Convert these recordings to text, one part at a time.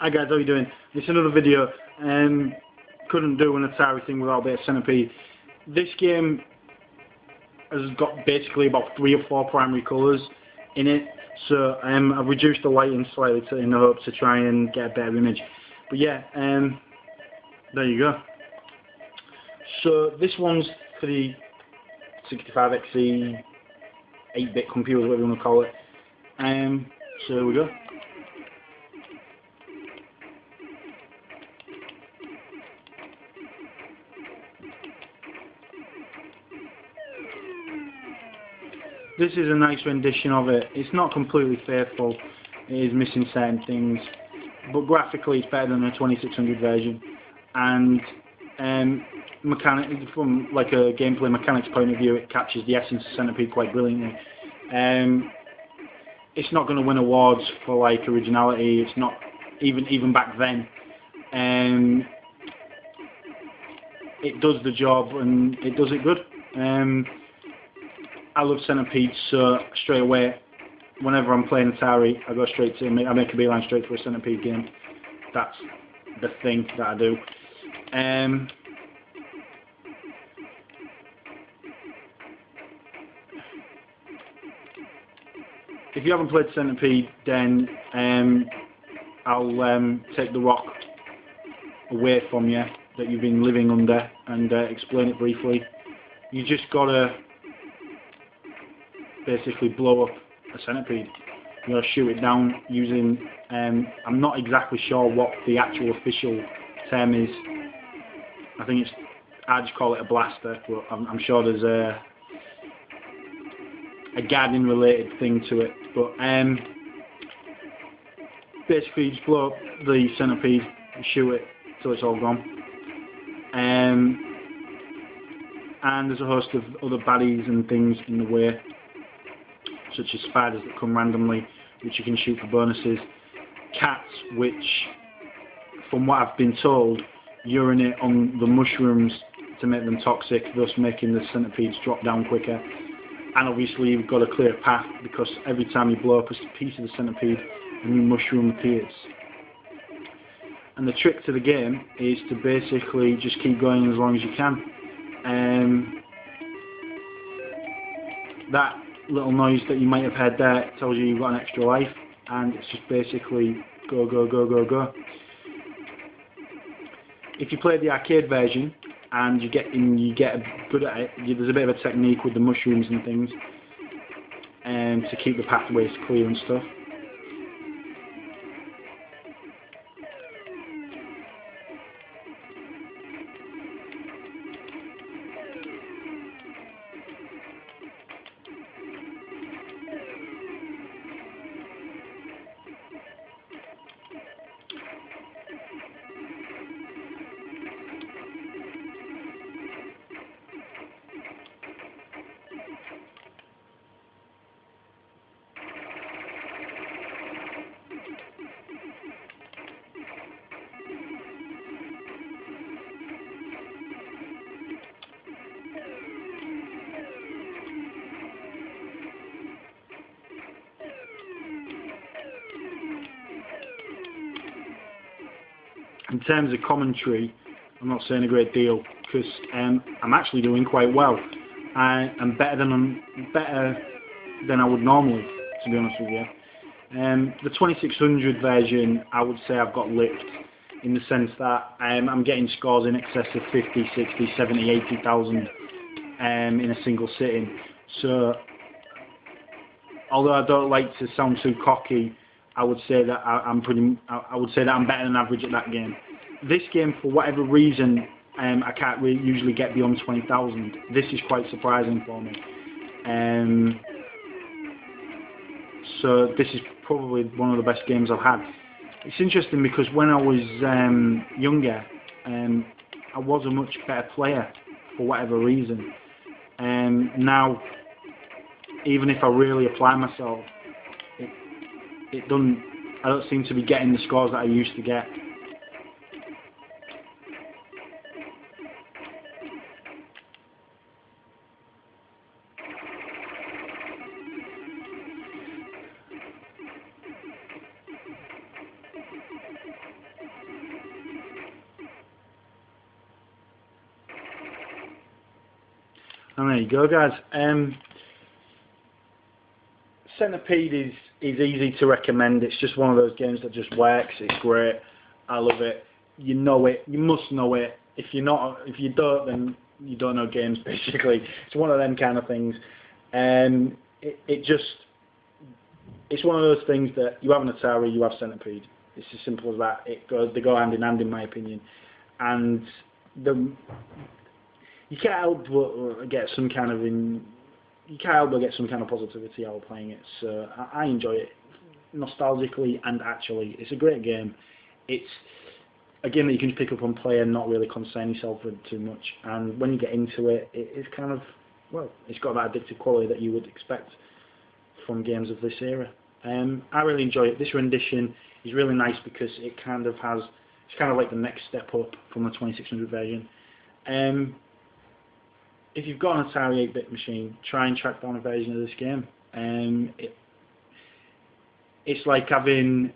Hi guys, how you doing? This is another video. Couldn't do an Atari thing without a bit of Centipede. This game has got basically about 3 or 4 primary colours in it, so I've reduced the lighting slightly in the hopes to try and get a better image. But yeah, there you go. So this one's for the 65XE 8-bit computer, whatever you want to call it. So here we go. This is a nice rendition of it. It's not completely faithful. It is missing certain things, but graphically it's better than the 2600 version. And from like a gameplay mechanics point of view, it captures the essence of Centipede quite brilliantly. It's not going to win awards for like originality. It's not even back then. It does the job and it does it good. I love Centipede, so straight away, whenever I'm playing Atari, I go straight to I make a beeline straight for a Centipede game. That's the thing that I do. If you haven't played Centipede, then I'll take the rock away from you that you've been living under and explain it briefly. You just gotta basically blow up a Centipede. You gotta shoot it down using, I'm not exactly sure what the actual official term is. I just call it a blaster, but I'm sure there's a guarding related thing to it. But basically you just blow up the Centipede and shoot it till it's all gone. And there's a host of other baddies and things in the way, such as spiders that come randomly, which you can shoot for bonuses. Cats, which, from what I've been told, urinate on the mushrooms to make them toxic, thus making the centipedes drop down quicker. And obviously you've got a clear path, because every time you blow up a piece of the centipede, a new mushroom appears. And the trick to the game is to basically just keep going as long as you can. That little noise that you might have heard there tells you you've got an extra life, and it's just basically go, go, go, go, go. If you play the arcade version and you get good at it, there's a bit of a technique with the mushrooms and things, to keep the pathways clear and stuff. In terms of commentary, I'm not saying a great deal, because I'm actually doing quite well. I'm better than I would normally, to be honest with you. The 2600 version, I would say I've got licked, in the sense that I'm getting scores in excess of 50, 60, 70, 80,000 in a single sitting. So, although I don't like to sound too cocky, I would say that I'm better than average at that game. This game, for whatever reason, I can't really usually get beyond 20,000. This is quite surprising for me. So this is probably one of the best games I've had. It's interesting because when I was younger, I was a much better player for whatever reason. Now, even if I really apply myself, I don't seem to be getting the scores that I used to get. And there you go, guys. Centipede is easy to recommend. It's just one of those games that just works. It's great. I love it. You know it. You must know it. If you don't, then you don't know games. Basically, it's one of them kind of things. It's one of those things that you have an Atari, you have Centipede. It's as simple as that. They go hand in hand, in my opinion. And you can't help but get some kind of positivity out of playing it. So I enjoy it nostalgically and actually. It's a great game. It's a game that you can pick up and play and not really concern yourself with too much. And when you get into it, it's kind of, well, it's got that addictive quality that you would expect from games of this era. I really enjoy it. This rendition is really nice because it kind of has, it's kind of like the next step up from the 2600 version. If you've got an Atari 8-bit machine, try and track down a version of this game. It's like having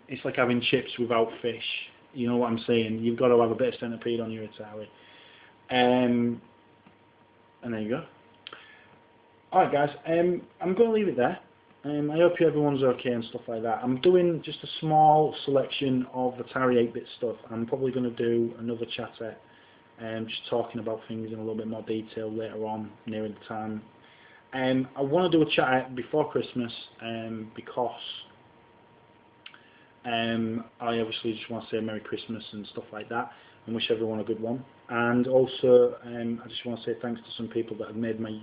chips without fish. You know what I'm saying? You've got to have a bit of Centipede on your Atari. And there you go. Alright guys, I'm going to leave it there. I hope everyone's okay and stuff like that. I'm doing just a small selection of Atari 8-bit stuff. I'm probably going to do another chatter, just talking about things in a little bit more detail later on, nearer the time. I want to do a chatter before Christmas, because I obviously just want to say Merry Christmas and stuff like that, and wish everyone a good one. And also, I just want to say thanks to some people that have made my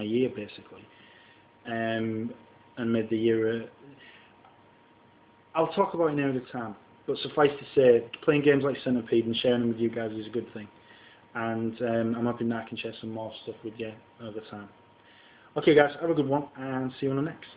year, basically. And made the year. I'll talk about it near the time, but suffice to say, playing games like Centipede and sharing them with you guys is a good thing. And I'm hoping that I can share some more stuff with you over time. Okay, guys, have a good one, and see you on the next.